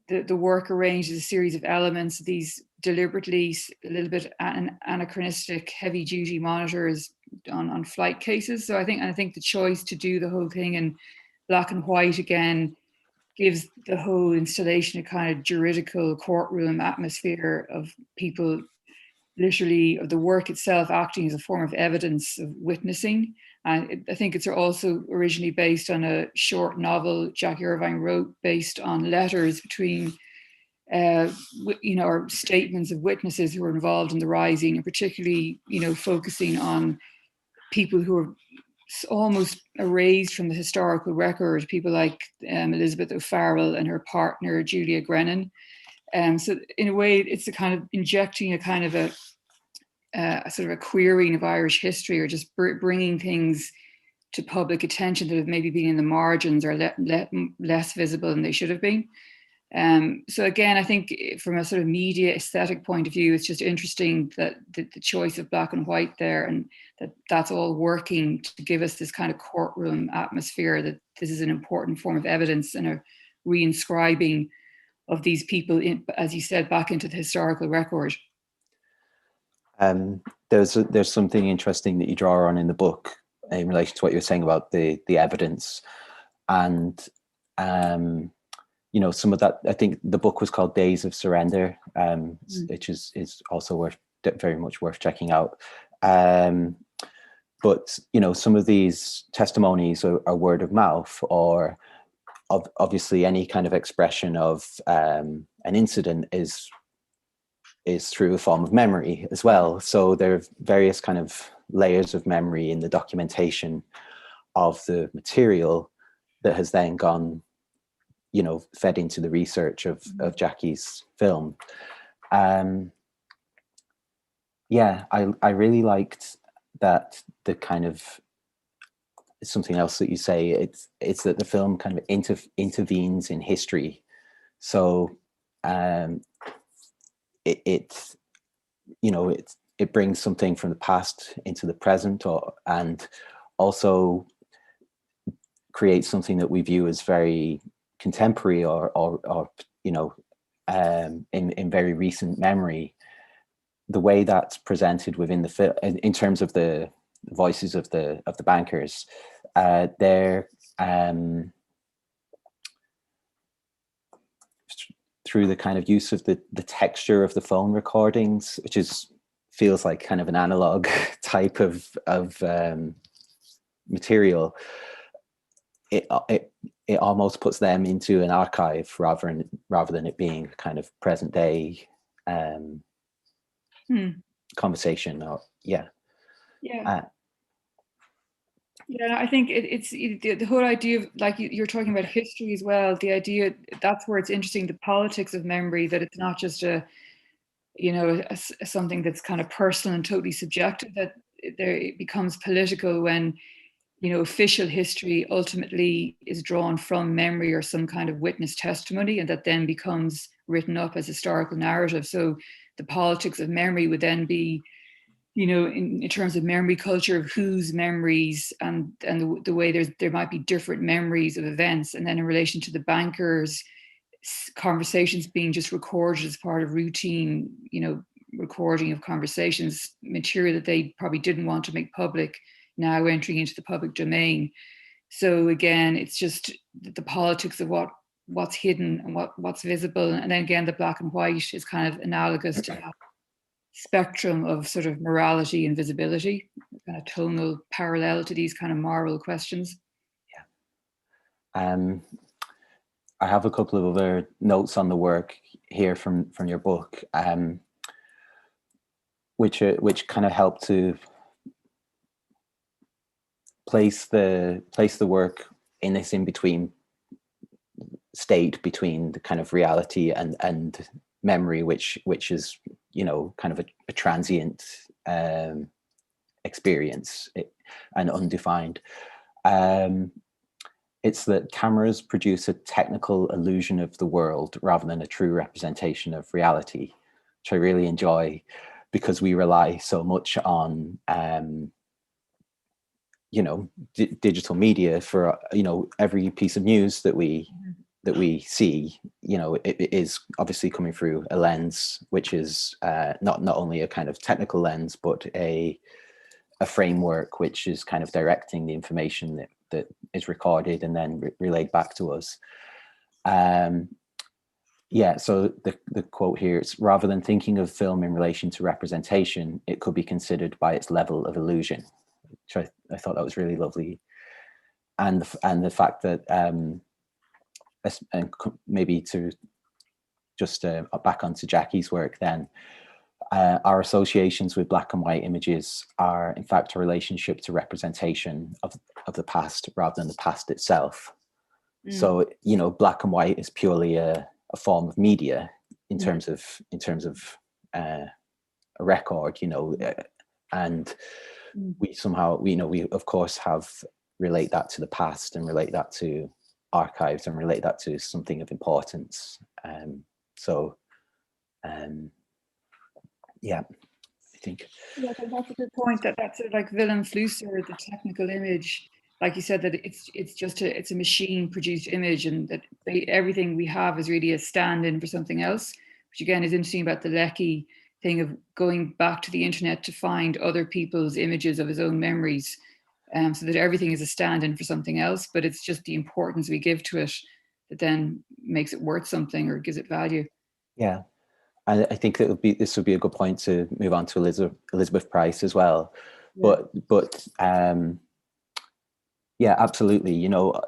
[SPEAKER 3] the work arranged as a series of elements, these deliberately a little bit anachronistic heavy duty monitors on flight cases. So I think the choice to do the whole thing in black and white again gives the whole installation a kind of juridical courtroom atmosphere of people literally, of the work itself acting as a form of evidence of witnessing. And I think it's also originally based on a short novel Jackie Irvine wrote based on letters between, you know, or statements of witnesses who were involved in the Rising, and particularly, you know, focusing on people who were almost erased from the historical record, people like Elizabeth O'Farrell and her partner Julia Grennan. So in a way, it's a kind of injecting a kind of a sort of a querying of Irish history, or just bringing things to public attention that have maybe been in the margins or less visible than they should have been. So again, I think from a sort of media aesthetic point of view, it's just interesting that the choice of black and white there, and that's all working to give us this kind of courtroom atmosphere, that this is an important form of evidence and a reinscribing of these people, as you said, back into the historical record.
[SPEAKER 2] There's something interesting that you draw on in the book in relation to what you're saying about the evidence, and you know, some of that. I think the book was called Days of Surrender, which is also very much worth checking out. But you know, some of these testimonies are word of mouth, or obviously any kind of expression of an incident is through a form of memory as well. So there are various kind of layers of memory in the documentation of the material that has then gone, you know, fed into the research of Jackie's film. Yeah, I really liked that the kind of, something else that you say, it's that the film kind of intervenes in history. So it you know, it brings something from the past into the present, and also creates something that we view as very contemporary or you know, in very recent memory. The way that's presented within the film, in terms of the voices of the bankers, they're through the kind of use of the texture of the phone recordings, which feels like kind of an analog type of material. It almost puts them into an archive rather than it being kind of present day conversation. Or yeah.
[SPEAKER 3] Yeah, I think it's the whole idea of, like you're talking about history as well, the idea, that's where it's interesting, the politics of memory, that it's not just something that's kind of personal and totally subjective, that it becomes political when, you know, official history ultimately is drawn from memory or some kind of witness testimony, and that then becomes written up as historical narrative. So the politics of memory would then be, you know, in terms of memory culture, of whose memories, and the way there might be different memories of events. And then in relation to the bankers, conversations being just recorded as part of routine, you know, recording of conversations, material that they probably didn't want to make public, now entering into the public domain. So again, it's just the politics of what's hidden and what's visible. And then again, the black and white is kind of analogous to that spectrum of sort of morality and visibility, kind of tonal parallel to these kind of moral questions.
[SPEAKER 2] Yeah. I have a couple of other notes on the work here from your book, which kind of help to place the work in this in between state between the kind of reality and memory, which is, you know, kind of a transient experience and undefined. It's that cameras produce a technical illusion of the world rather than a true representation of reality, which I really enjoy, because we rely so much on you know, digital media for, you know, every piece of news that we see. You know, it is obviously coming through a lens which is not only a kind of technical lens, but a framework which is kind of directing the information that is recorded and then relayed back to us. Yeah, so the quote here is, rather than thinking of film in relation to representation, it could be considered by its level of illusion, which I thought that was really lovely. And the fact that, and maybe to just back onto Jackie's work then, our associations with black and white images are in fact a relationship to representation of the past rather than the past itself. So, you know, black and white is purely a form of media in terms of a record, you know, and we somehow, you know, we of course have relate that to the past and relate that to archives and relate that to something of importance. Yeah, I think.
[SPEAKER 3] Yeah, I think that's a good point. That's sort of like Wilhelmslucer, the technical image. Like you said, that it's just it's a machine produced image, and that everything we have is really a stand-in for something else. Which again is interesting about the Lecky thing of going back to the internet to find other people's images of his own memories, so that everything is a stand-in for something else. But it's just the importance we give to it that then makes it worth something or gives it value.
[SPEAKER 2] Yeah. I think that this would be a good point to move on to Elizabeth Price as well. Yeah. But yeah, absolutely. You know,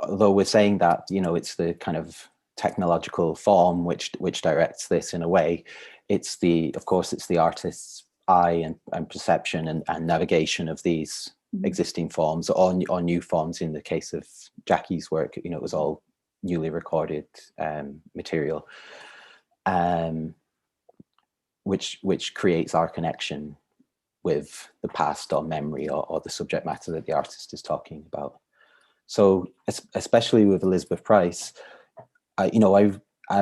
[SPEAKER 2] although we're saying that, you know, it's the kind of technological form which directs this in a way, of course it's the artist's eye and perception and navigation of these existing forms or new forms. In the case of Jackie's work, you know, it was all newly recorded material, which creates our connection with the past or memory or the subject matter that the artist is talking about. So especially with Elizabeth Price, I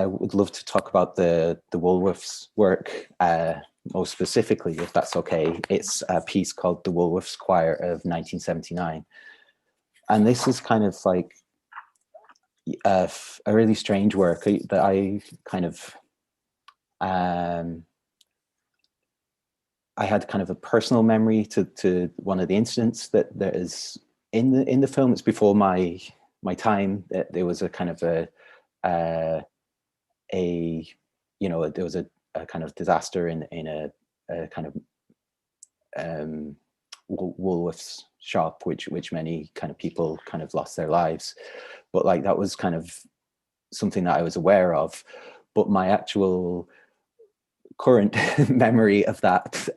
[SPEAKER 2] would love to talk about the Woolworths work most specifically, if that's okay. It's a piece called The Woolworths Choir of 1979. And this is kind of like a really strange work that I kind of, I had kind of a personal memory to one of the incidents that there is in the film. It's before my time. There was a kind of there was a kind of disaster in a kind of Woolworths shop, which many kind of people kind of lost their lives. But like that was kind of something that I was aware of. But my actual current memory of that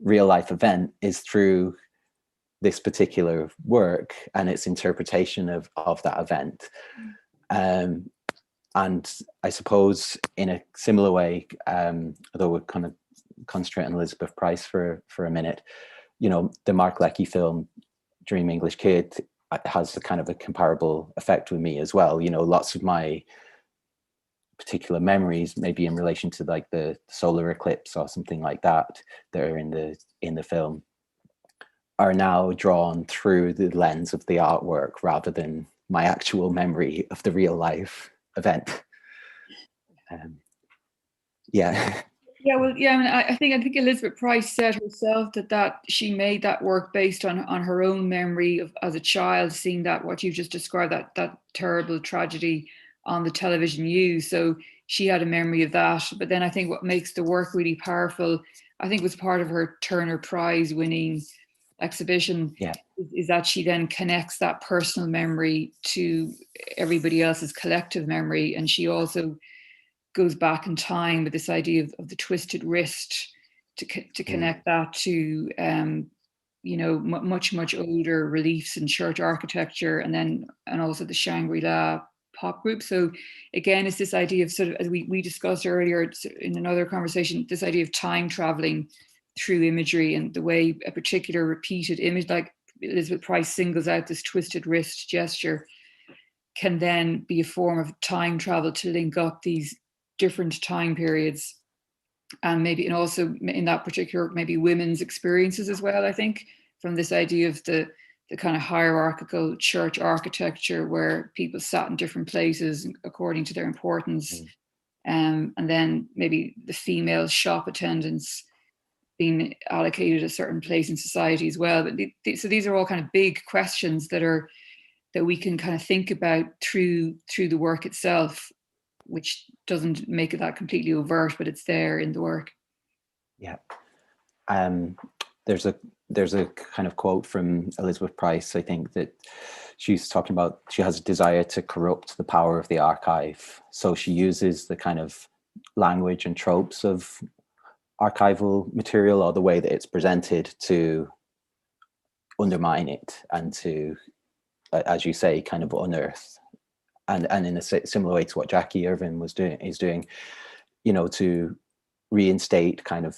[SPEAKER 2] real life event is through this particular work and its interpretation of that event. And I suppose in a similar way, although we're kind of concentrate on Elizabeth Price for a minute, you know, the Mark Lecky film Dream English Kid has a kind of a comparable effect with me as well. You know, lots of my particular memories, maybe in relation to like the solar eclipse or something like that are in the film, are now drawn through the lens of the artwork rather than my actual memory of the real life event. Yeah.
[SPEAKER 3] Yeah, well, yeah. I mean, I think Elizabeth Price said herself that she made that work based on her own memory of as a child, seeing that what you've just described, that terrible tragedy on the television news. So she had a memory of that. But then I think what makes the work really powerful, I think was part of her Turner Prize winning exhibition, is that she then connects that personal memory to everybody else's collective memory, and she also goes back in time with this idea of the twisted wrist to connect that to much older reliefs in church architecture, and also the Shangri-La pop group. So again, it's this idea of sort of, as we discussed earlier in another conversation, this idea of time traveling through imagery, and the way a particular repeated image, like Elizabeth Price singles out this twisted wrist gesture, can then be a form of time travel to link up these different time periods, and also in that particular maybe women's experiences as well. I think from this idea of the kind of hierarchical church architecture where people sat in different places according to their importance, and then maybe the female shop attendants being allocated a certain place in society as well. But so these are all kind of big questions that we can kind of think about through the work itself, which doesn't make it that completely overt, but it's there in the work.
[SPEAKER 2] Yeah. There's a kind of quote from Elizabeth Price, I think, that she's talking about, she has a desire to corrupt the power of the archive. So she uses the kind of language and tropes of archival material, or the way that it's presented, to undermine it and to, as you say, kind of unearth. And in a similar way to what Jackie Irvine is doing, you know, to reinstate kind of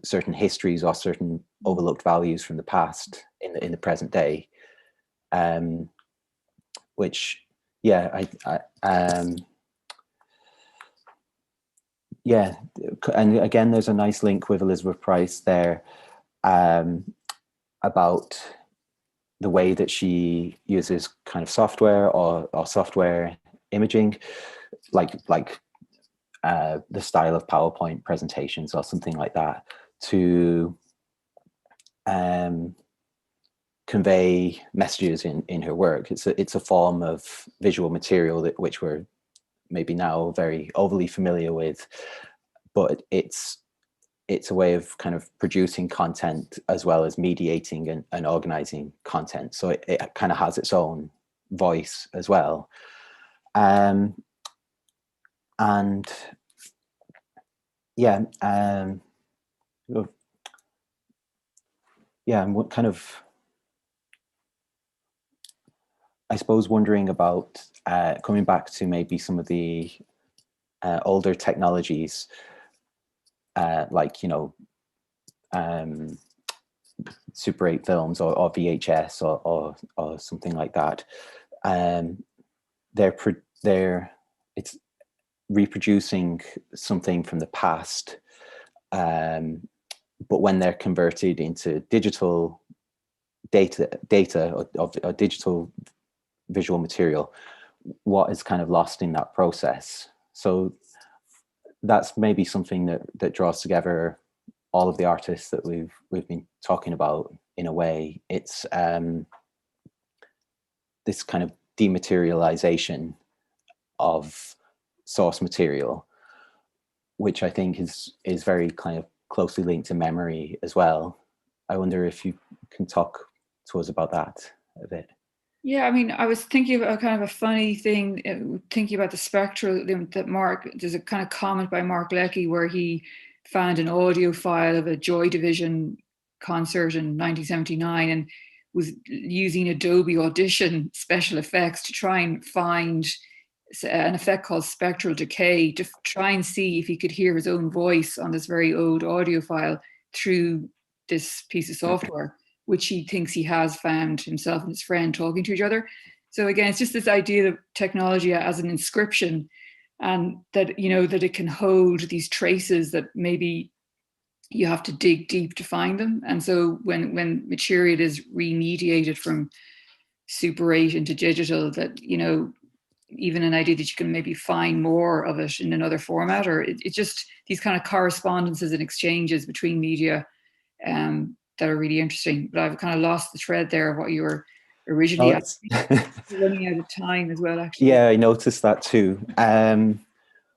[SPEAKER 2] certain histories or certain overlooked values from the past in the present day, which yeah, yeah, and again, there's a nice link with Elizabeth Price there about the way that she uses kind of software or software imaging, like the style of PowerPoint presentations or something like that, to convey messages in her work. It's a form of visual material which we're maybe now very overly familiar with, but it's a way of kind of producing content as well as mediating and organizing content. So it kind of has its own voice as well. And yeah, yeah, and what kind of, I suppose, wondering about coming back to maybe some of the older technologies, like, you know, Super 8 films or VHS or something like that. It's reproducing something from the past, but when they're converted into digital data or digital visual material, what is kind of lost in that process? So that's maybe something that draws together all of the artists that we've been talking about in a way. It's this kind of dematerialization of source material, which I think is very kind of closely linked to memory as well. I wonder if you can talk to us about that a bit.
[SPEAKER 3] Yeah, I mean, I was thinking about kind of a funny thing, thinking about the spectral, that there's a kind of comment by Mark Leckey where he found an audio file of a Joy Division concert in 1979 and was using Adobe Audition special effects to try and find an effect called spectral decay to try and see if he could hear his own voice on this very old audio file through this piece of software, which he thinks he has found himself and his friend talking to each other. So again, it's just this idea of technology as an inscription, and that, you know, that it can hold these traces that maybe you have to dig deep to find them. And so when material is remediated from Super 8 into digital, that, you know, even an idea that you can maybe find more of it in another format, or it's just these kind of correspondences and exchanges between media that are really interesting. But I've kind of lost the thread there of what you were originally asking. Running out of time as well, actually.
[SPEAKER 2] Yeah, I noticed that too.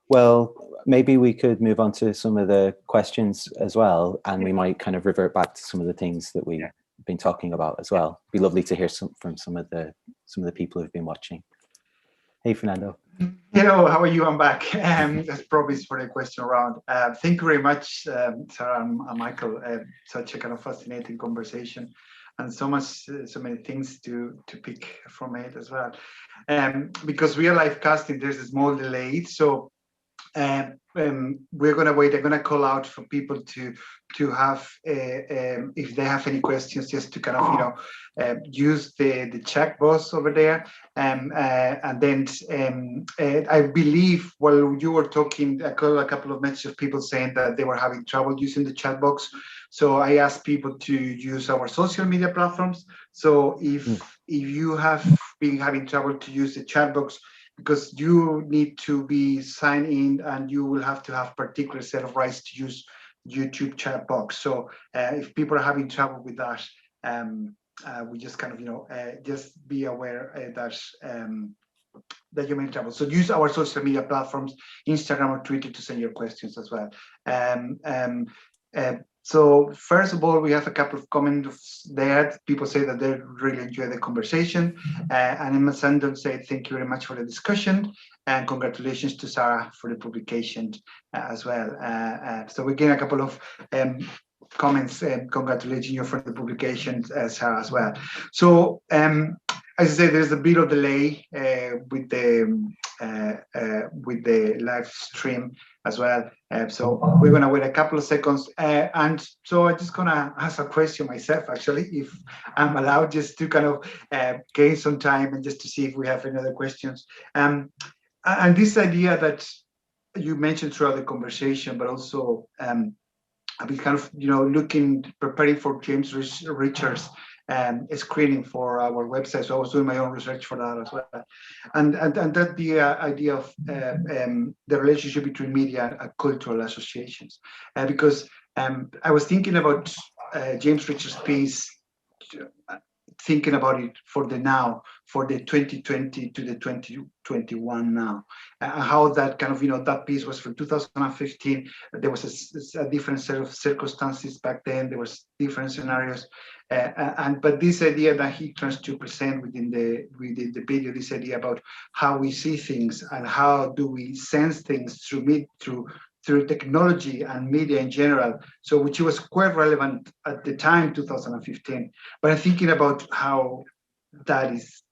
[SPEAKER 2] Well, maybe we could move on to some of the questions as well, and we might kind of revert back to some of the things that we've been talking about as well. It'd be lovely to hear from some of the people who've been watching. Hey, Fernando.
[SPEAKER 1] Hello, how are you? I'm back. That's probably for the question around. Thank you very much, Sarah and Michael. Such a kind of fascinating conversation, and so many things to pick from it as well. Because we are live casting, there's a small delay, so we're going to wait. I'm going to call out for people to have, if they have any questions, just to kind of, use the chat box over there. And then I believe while you were talking, I got a couple of messages of people saying that they were having trouble using the chat box. So I asked people to use our social media platforms. So if you have been having trouble to use the chat box, because you need to be signed in and you will have to have particular set of rights to use YouTube chat box. So if people are having trouble with that, we just kind of, just be aware that you're in trouble. So use our social media platforms, Instagram or Twitter, to send your questions as well. So first of all, we have a couple of comments there. People say that they really enjoy the conversation. And Emma Sandon said, thank you very much for the discussion, and congratulations to Sarah for the publication as well. So we get a couple of comments congratulating you for the publication, Sarah, as well. So as I said, there's a bit of delay with the live stream. as well. So we're gonna wait a couple of seconds. And so I'm just gonna ask a question myself, actually, if I'm allowed, just to kind of gain some time and just to see if we have any other questions. And this idea that you mentioned throughout the conversation, but also I've been kind of, preparing for James Richards' screening for our website. So I was doing my own research for that as well. And that the idea of the relationship between media and cultural associations. Because I was thinking about James Richards' piece, thinking about it for the now, for the 2020 to the 2021 now, how that kind of, that piece was from 2015. There was a different set of circumstances back then. There was different scenarios, but this idea that he tries to present within the video, this idea about how we see things and how do we sense things through technology and media in general, so which was quite relevant at the time, 2015. But I'm thinking about how that is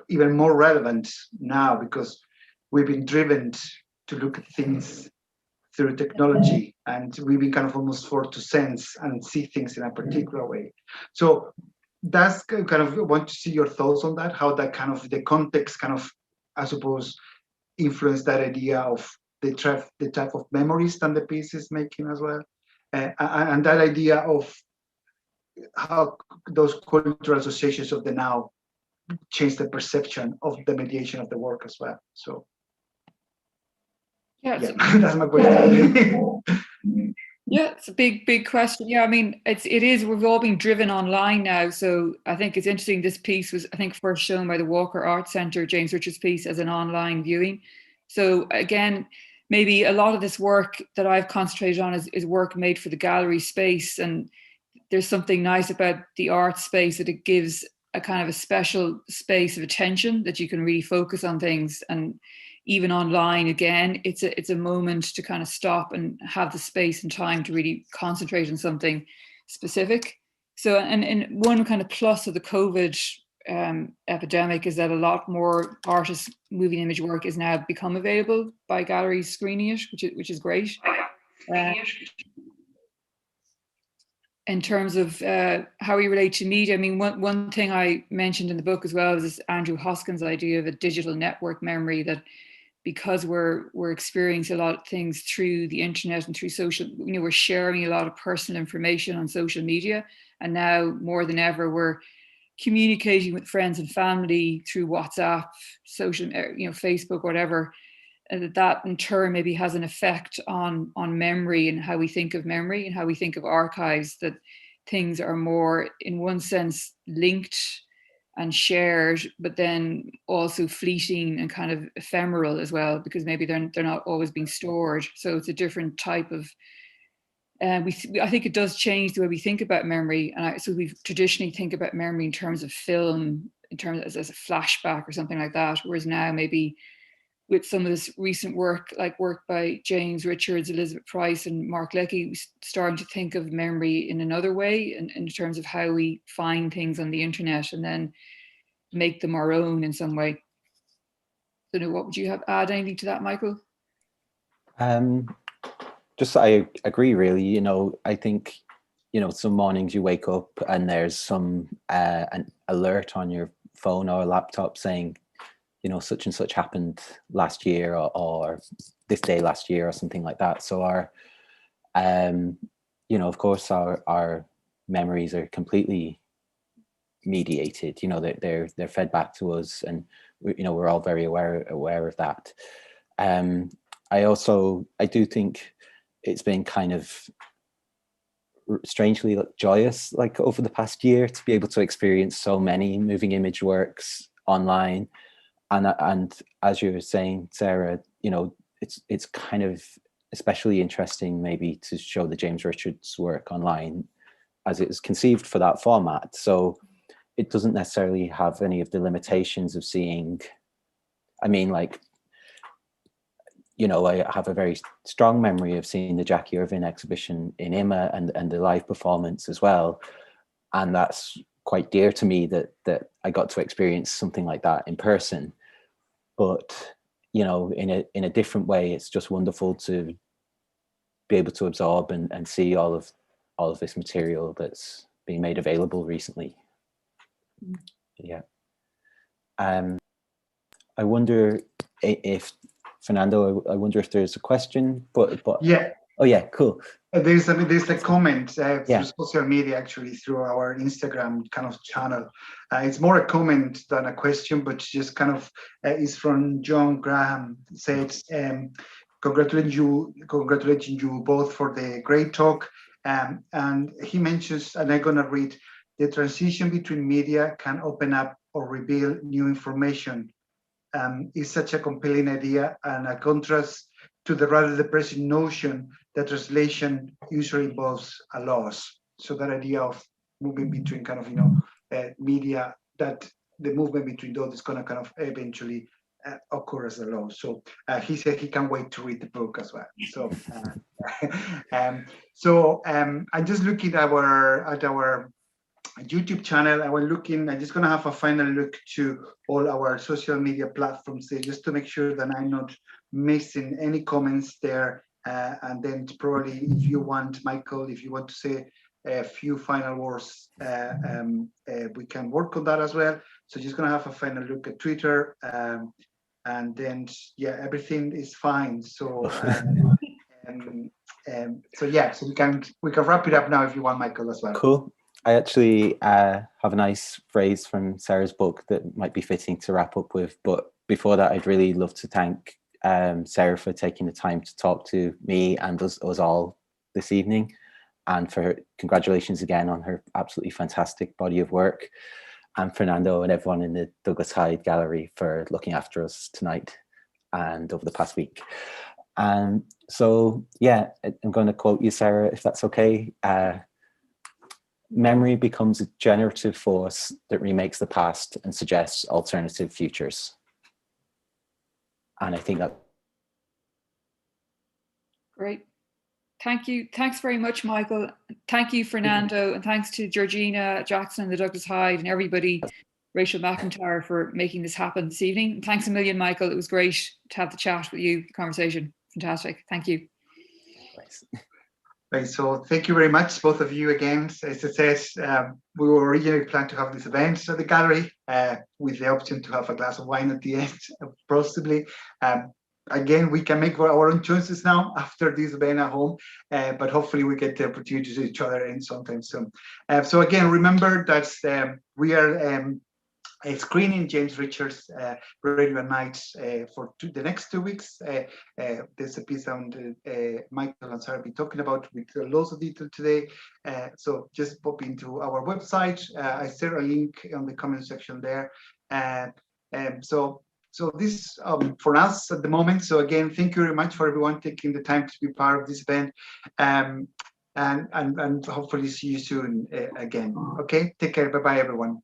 [SPEAKER 1] even more relevant now, because we've been driven to look at things through technology, and we've been kind of almost forced to sense and see things in a particular way. So that's kind of, want to see your thoughts on that, how that kind of, the context kind of, I suppose, influenced that idea of the type of memories that the piece is making as well, and that idea of how those cultural associations of the now change the perception of the mediation of the work as well. So yeah, that's my question.
[SPEAKER 3] Yeah, it's a big question. Yeah, I mean, it is, we've all been driven online now. So I think it's interesting. This piece was, I think, first shown by the Walker Arts Centre, James Richards' piece, as an online viewing. So again, maybe a lot of this work that I've concentrated on is work made for the gallery space. And there's something nice about the art space, that it gives a kind of a special space of attention, that you can really focus on things. And even online, again, it's a moment to kind of stop and have the space and time to really concentrate on something specific. So, and one kind of plus of the COVID epidemic is that a lot more artists' moving image work is now become available by galleries screening it, which is great. In terms of how we relate to media, I mean, one thing I mentioned in the book as well is this Andrew Hoskin's idea of a digital network memory, that because we're experiencing a lot of things through the internet and through social, we're sharing a lot of personal information on social media, and now more than ever we're communicating with friends and family through WhatsApp, social, Facebook, whatever. And that in turn maybe has an effect on memory and how we think of memory and how we think of archives, that things are more, in one sense, linked and shared, but then also fleeting and kind of ephemeral as well, because maybe they're not always being stored. So it's a different type of, I think it does change the way we think about memory. And so we traditionally think about memory in terms of film, in terms of as a flashback or something like that, whereas now maybe with some of this recent work, like work by James Richards, Elizabeth Price, and Mark Leckey, starting to think of memory in another way, in terms of how we find things on the internet and then make them our own in some way. So, what would you add anything to that, Michael?
[SPEAKER 2] Just, I agree, really. I think, some mornings you wake up and there's some an alert on your phone or laptop saying, such and such happened last year, or this day last year, or something like that. So our, of course, our memories are completely mediated. They're fed back to us, and we're all very aware of that. I do think it's been kind of strangely joyous, like over the past year, to be able to experience so many moving image works online. And as you were saying, Sarah, it's kind of especially interesting maybe to show the James Richards work online, as it is conceived for that format. So it doesn't necessarily have any of the limitations of seeing, I have a very strong memory of seeing the Jackie Irvine exhibition in IMA and the live performance as well. And that's quite dear to me, that I got to experience something like that in person. But in a different way, it's just wonderful to be able to absorb and see all of this material that's been made available recently. Yeah. I wonder if Fernando, I wonder if there's a question, but
[SPEAKER 1] yeah.
[SPEAKER 2] Oh yeah, cool.
[SPEAKER 1] There's a comment
[SPEAKER 2] Yeah.
[SPEAKER 1] through social media, actually through our Instagram kind of channel. It's more a comment than a question, but just kind of is from John Graham. It says, congratulating you both for the great talk. And he mentions, and I'm gonna read, the transition between media can open up or reveal new information. Is such a compelling idea and a contrast to the rather depressing notion that translation usually involves a loss. So that idea of moving between kind of, media, that the movement between those is going to kind of eventually occur as a loss. So he said he can't wait to read the book as well. So, I'm just looking at our YouTube channel. I'm just going to have a final look to all our social media platforms there, just to make sure that I'm not missing any comments there. And then probably, if you want, Michael, if you want to say a few final words, we can work on that as well. So just going to have a final look at Twitter. And then, yeah, everything is fine. So, so we can wrap it up now if you want, Michael, as well.
[SPEAKER 2] Cool. I actually have a nice phrase from Sarah's book that might be fitting to wrap up with. But before that, I'd really love to thank Sarah for taking the time to talk to me and us all this evening, and for her congratulations again on her absolutely fantastic body of work, and Fernando and everyone in the Douglas Hyde Gallery for looking after us tonight and over the past week. So yeah, I'm going to quote you, Sarah, if that's okay. Memory becomes a generative force that remakes the past and suggests alternative futures. And I think that.
[SPEAKER 3] Great. Thank you. Thanks very much, Michael. Thank you, Fernando. And thanks to Georgina Jackson and the Douglas Hyde and everybody, Rachel McIntyre, for making this happen this evening. And thanks a million, Michael. It was great to have the chat with you, the conversation. Fantastic. Thank you.
[SPEAKER 2] Nice.
[SPEAKER 1] Right, so thank you very much, both of you again. As I said, we were originally planned to have this event at the gallery with the option to have a glass of wine at the end, possibly. Again, we can make our own choices now after this event at home, but hopefully we get the opportunity to see each other in sometime soon. So again, remember that we are screening James Richards' Radio Nights for the next 2 weeks. There's a piece on Michael and Sarah be talking about with loads of detail today. So just pop into our website. I share a link on the comment section there. So this for us at the moment. So again, thank you very much for everyone taking the time to be part of this event. And hopefully see you soon again. Okay, take care. Bye-bye, everyone.